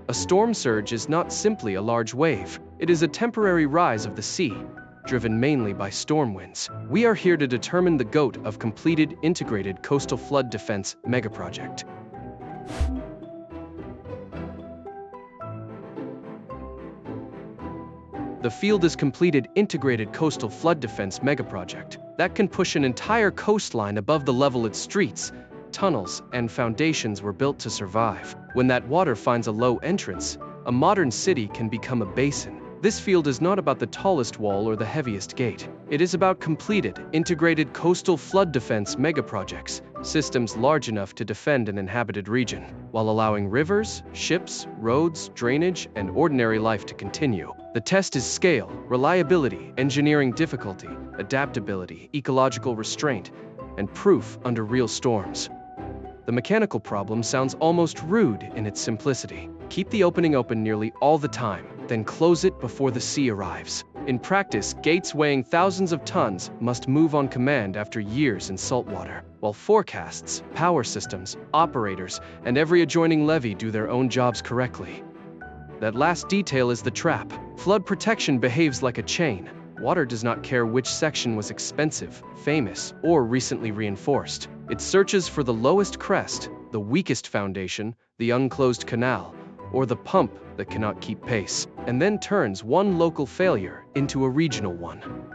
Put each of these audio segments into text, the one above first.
A storm surge is not simply a large wave. It is a temporary rise of the sea, driven mainly by storm winds. We are here to determine the GOAT of completed integrated coastal flood defense megaproject. The field is completed integrated coastal flood defense megaproject that can push an entire coastline above the level its streets, tunnels, and foundations were built to survive. When that water finds a low entrance, a modern city can become a basin. This field is not about the tallest wall or the heaviest gate. It is about completed, integrated coastal flood defense megaprojects, systems large enough to defend an inhabited region, while allowing rivers, ships, roads, drainage, and ordinary life to continue. The test is scale, reliability, engineering difficulty, adaptability, ecological restraint, and proof under real storms. The mechanical problem sounds almost rude in its simplicity. Keep the opening open nearly all the time, then close it before the sea arrives. In practice, gates weighing thousands of tons must move on command after years in salt water, while forecasts, power systems, operators, and every adjoining levee do their own jobs correctly. That last detail is the trap. Flood protection behaves like a chain. Water does not care which section was expensive, famous, or recently reinforced. It searches for the lowest crest, the weakest foundation, the unclosed canal, or the pump that cannot keep pace, and then turns one local failure into a regional one.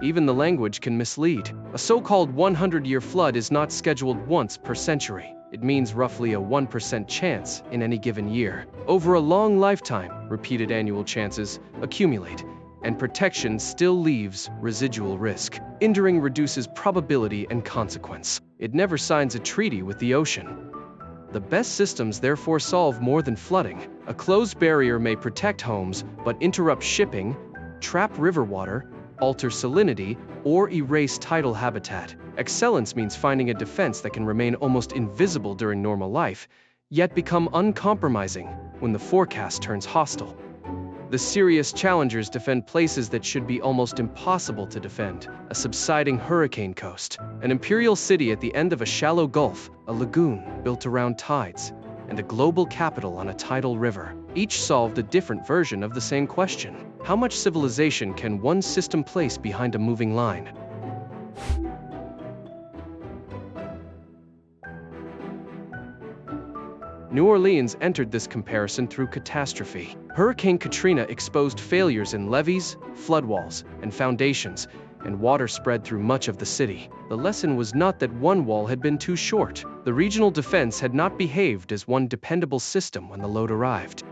Even the language can mislead. A so-called 100-year flood is not scheduled once per century. It means roughly a 1% chance in any given year. Over a long lifetime, repeated annual chances accumulate, and protection still leaves residual risk. Enduring reduces probability and consequence. It never signs a treaty with the ocean. The best systems therefore solve more than flooding. A closed barrier may protect homes, but interrupt shipping, trap river water, alter salinity, or erase tidal habitat. Excellence means finding a defense that can remain almost invisible during normal life, yet become uncompromising when the forecast turns hostile. The serious challengers defend places that should be almost impossible to defend: a subsiding hurricane coast, an imperial city at the end of a shallow gulf, a lagoon built around tides, and a global capital on a tidal river. Each solved a different version of the same question: how much civilization can one system place behind a moving line? New Orleans entered this comparison through catastrophe. Hurricane Katrina exposed failures in levees, floodwalls, and foundations, and water spread through much of the city. The lesson was not that one wall had been too short. The regional defense had not behaved as one dependable system when the load arrived.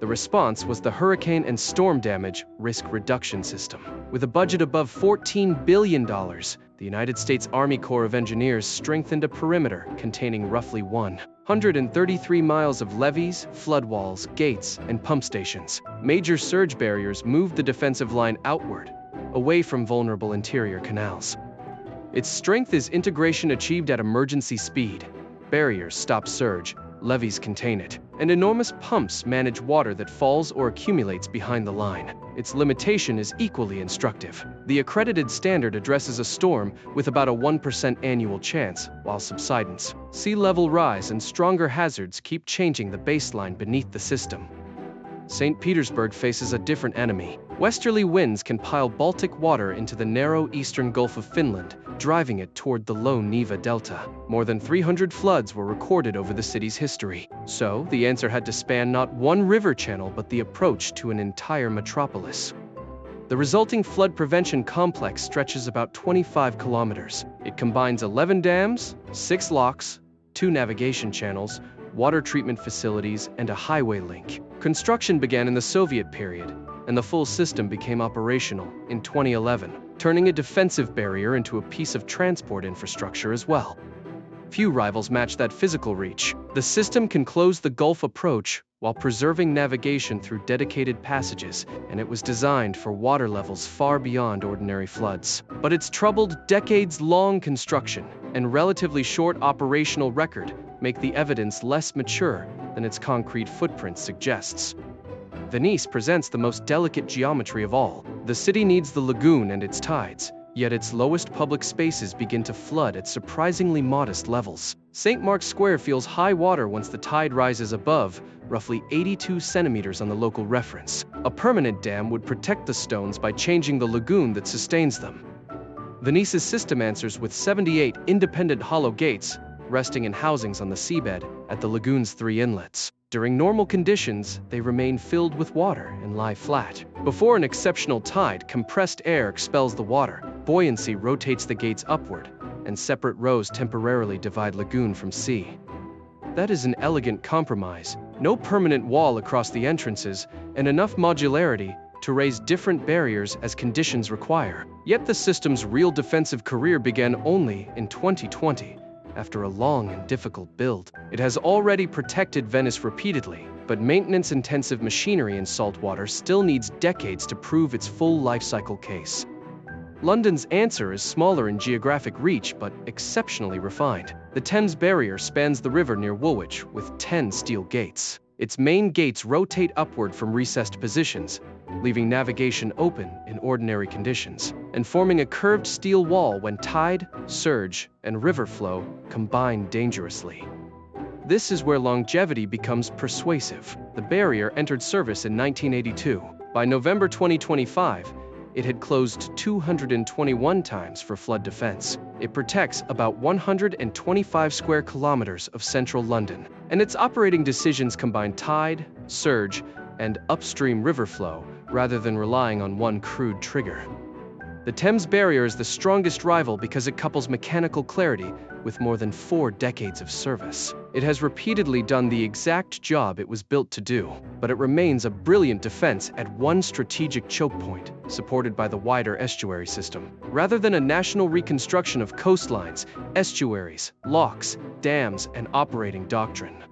The response was the hurricane and storm damage risk reduction system. With a budget above $14 billion, the United States Army Corps of Engineers strengthened a perimeter containing roughly 133 miles of levees, floodwalls, gates, and pump stations. Major surge barriers moved the defensive line outward, away from vulnerable interior canals. Its strength is integration achieved at emergency speed. Barriers stop surge, levees contain it, and enormous pumps manage water that falls or accumulates behind the line. Its limitation is equally instructive. The accredited standard addresses a storm with about a 1% annual chance, while subsidence, sea level rise, and stronger hazards keep changing the baseline beneath the system. St. Petersburg faces a different enemy. Westerly winds can pile Baltic water into the narrow eastern Gulf of Finland, driving it toward the low Neva Delta. More than 300 floods were recorded over the city's history. So, the answer had to span not one river channel but the approach to an entire metropolis. The resulting flood prevention complex stretches about 25 kilometers. It combines 11 dams, 6 locks, 2 navigation channels, water treatment facilities, and a highway link. Construction began in the Soviet period, and the full system became operational in 2011, turning a defensive barrier into a piece of transport infrastructure as well. Few rivals match that physical reach. The system can close the Gulf approach while preserving navigation through dedicated passages, and it was designed for water levels far beyond ordinary floods. But its troubled, decades-long construction and relatively short operational record make the evidence less mature than its concrete footprint suggests. Venice presents the most delicate geometry of all. The city needs the lagoon and its tides, Yet its lowest public spaces begin to flood at surprisingly modest levels. St. Mark's Square feels high water once the tide rises above, roughly 82 centimeters on the local reference. A permanent dam would protect the stones by changing the lagoon that sustains them. Venice's system answers with 78 independent hollow gates, resting in housings on the seabed at the lagoon's 3 inlets. During normal conditions, they remain filled with water and lie flat. Before an exceptional tide, compressed air expels the water. Buoyancy rotates the gates upward, and separate rows temporarily divide lagoon from sea. That is an elegant compromise. No permanent wall across the entrances, and enough modularity to raise different barriers as conditions require. Yet the system's real defensive career began only in 2020. After a long and difficult build. It has already protected Venice repeatedly, but maintenance-intensive machinery in saltwater still needs decades to prove its full life cycle case. London's answer is smaller in geographic reach, but exceptionally refined. The Thames Barrier spans the river near Woolwich, with 10 steel gates. Its main gates rotate upward from recessed positions, leaving navigation open in ordinary conditions, and forming a curved steel wall when tide, surge, and river flow combine dangerously. This is where longevity becomes persuasive. The barrier entered service in 1982. By November 2025, it had closed 221 times for flood defense. It protects about 125 square kilometers of central London, and its operating decisions combine tide, surge, and upstream river flow rather than relying on one crude trigger. The Thames Barrier is the strongest rival because it couples mechanical clarity with more than 4 decades of service. It has repeatedly done the exact job it was built to do, but it remains a brilliant defense at one strategic choke point, supported by the wider estuary system. Rather than a national reconstruction of coastlines, estuaries, locks, dams, and operating doctrine.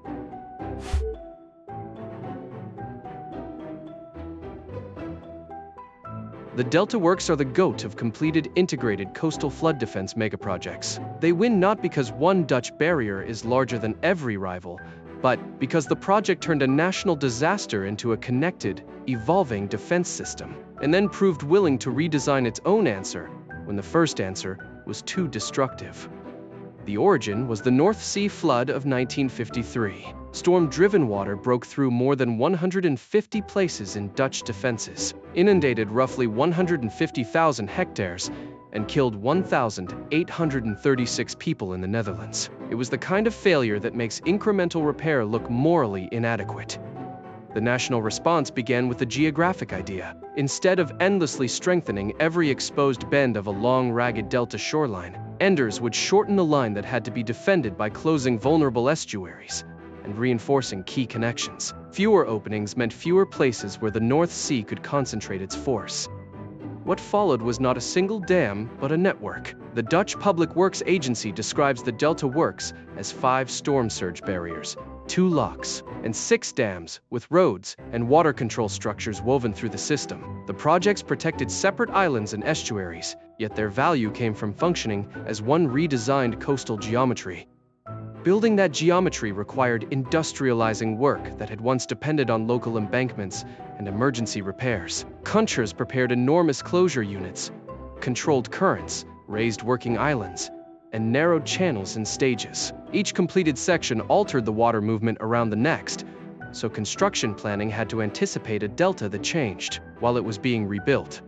The Delta Works are the GOAT of completed integrated coastal flood defense megaprojects. They win not because one Dutch barrier is larger than every rival, but because the project turned a national disaster into a connected, evolving defense system, and then proved willing to redesign its own answer when the first answer was too destructive. The origin was the North Sea flood of 1953. Storm-driven water broke through more than 150 places in Dutch defenses, inundated roughly 150,000 hectares, and killed 1,836 people in the Netherlands. It was the kind of failure that makes incremental repair look morally inadequate. The national response began with a geographic idea. Instead of endlessly strengthening every exposed bend of a long, ragged delta shoreline, Enders would shorten the line that had to be defended by closing vulnerable estuaries and reinforcing key connections. Fewer openings meant fewer places where the North Sea could concentrate its force. What followed was not a single dam, but a network. The Dutch Public Works Agency describes the Delta Works as 5 storm surge barriers, 2 locks, and 6 dams, with roads and water control structures woven through the system. The projects protected separate islands and estuaries, yet their value came from functioning as one redesigned coastal geometry. Building that geometry required industrializing work that had once depended on local embankments and emergency repairs. Countries prepared enormous closure units, controlled currents, raised working islands, and narrowed channels in stages. Each completed section altered the water movement around the next, so construction planning had to anticipate a delta that changed while it was being rebuilt.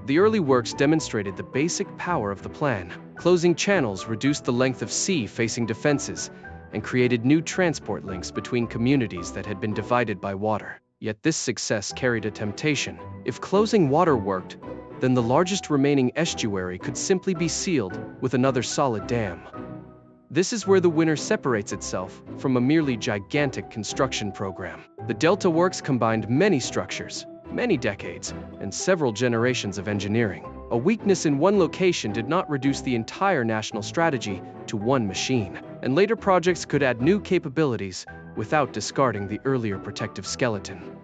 The early works demonstrated the basic power of the plan. Closing channels reduced the length of sea facing defenses and created new transport links between communities that had been divided by water. Yet this success carried a temptation. If closing water worked, then the largest remaining estuary could simply be sealed with another solid dam. This is where the winner separates itself from a merely gigantic construction program. The Delta Works combined many structures, many decades, and several generations of engineering. A weakness in one location did not reduce the entire national strategy to one machine, and later projects could add new capabilities without discarding the earlier protective skeleton.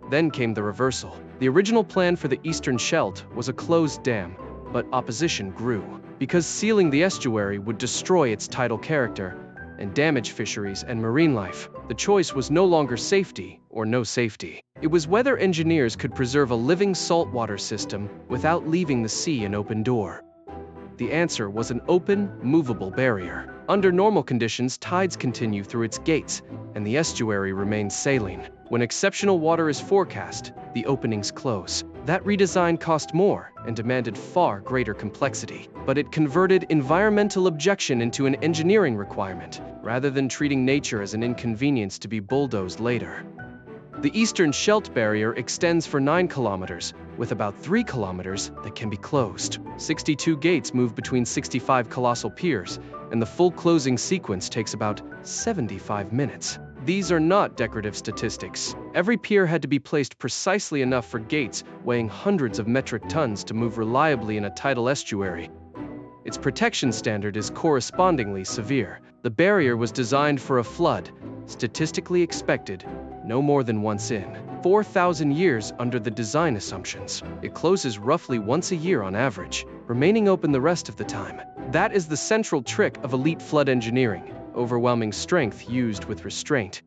Then came the reversal. The original plan for the Eastern Scheldt was a closed dam, but opposition grew, because sealing the estuary would destroy its tidal character and damage fisheries and marine life. The choice was no longer safety or no safety. It was whether engineers could preserve a living saltwater system without leaving the sea an open door. The answer was an open, movable barrier. Under normal conditions, tides continue through its gates, and the estuary remains saline. When exceptional water is forecast, the openings close. That redesign cost more and demanded far greater complexity, but it converted environmental objection into an engineering requirement, rather than treating nature as an inconvenience to be bulldozed later. The eastern Scheldt barrier extends for 9 kilometers, with about 3 kilometers that can be closed. 62 gates move between 65 colossal piers, and the full closing sequence takes about 75 minutes. These are not decorative statistics. Every pier had to be placed precisely enough for gates weighing hundreds of metric tons to move reliably in a tidal estuary. Its protection standard is correspondingly severe. The barrier was designed for a flood, statistically expected no more than once in 4,000 years under the design assumptions. It closes roughly once a year on average, remaining open the rest of the time. That is the central trick of elite flood engineering, overwhelming strength used with restraint.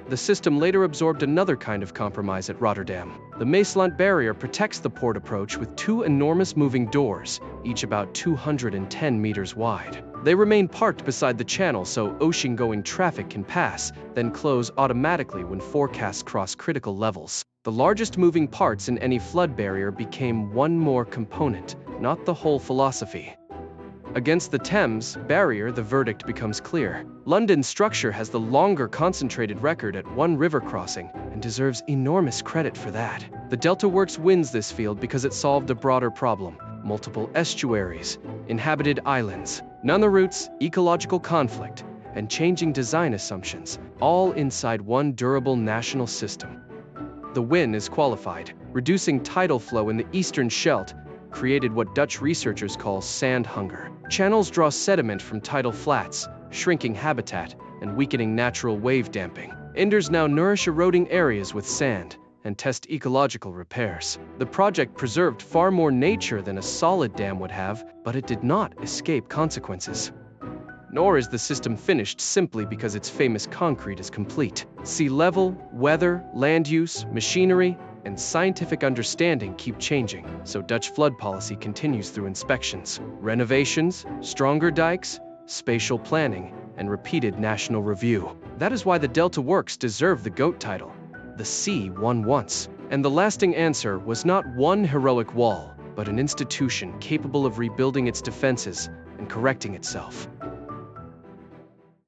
The system later absorbed another kind of compromise at Rotterdam. The Maesland barrier protects the port approach with 2 enormous moving doors, each about 210 meters wide. They remain parked beside the channel so ocean-going traffic can pass, then close automatically when forecasts cross critical levels. The largest moving parts in any flood barrier became one more component, not the whole philosophy. Against the Thames barrier, the verdict becomes clear. London's structure has the longer concentrated record at one river crossing and deserves enormous credit for that. The Delta Works wins this field because it solved a broader problem: multiple estuaries, inhabited islands, routes, ecological conflict, and changing design assumptions, all inside one durable national system. The win is qualified. Reducing tidal flow in the eastern Scheldt created what Dutch researchers call sand hunger. Channels draw sediment from tidal flats, shrinking habitat and weakening natural wave damping. Enders now nourish eroding areas with sand and test ecological repairs. The project preserved far more nature than a solid dam would have, but it did not escape consequences. Nor is the system finished simply because its famous concrete is complete. Sea level, weather, land use, machinery, and scientific understanding keep changing, so Dutch flood policy continues through inspections, renovations, stronger dikes, spatial planning, and repeated national review. That is why the Delta Works deserve the GOAT title. The sea won once, and the lasting answer was not one heroic wall, but an institution capable of rebuilding its defenses and correcting itself.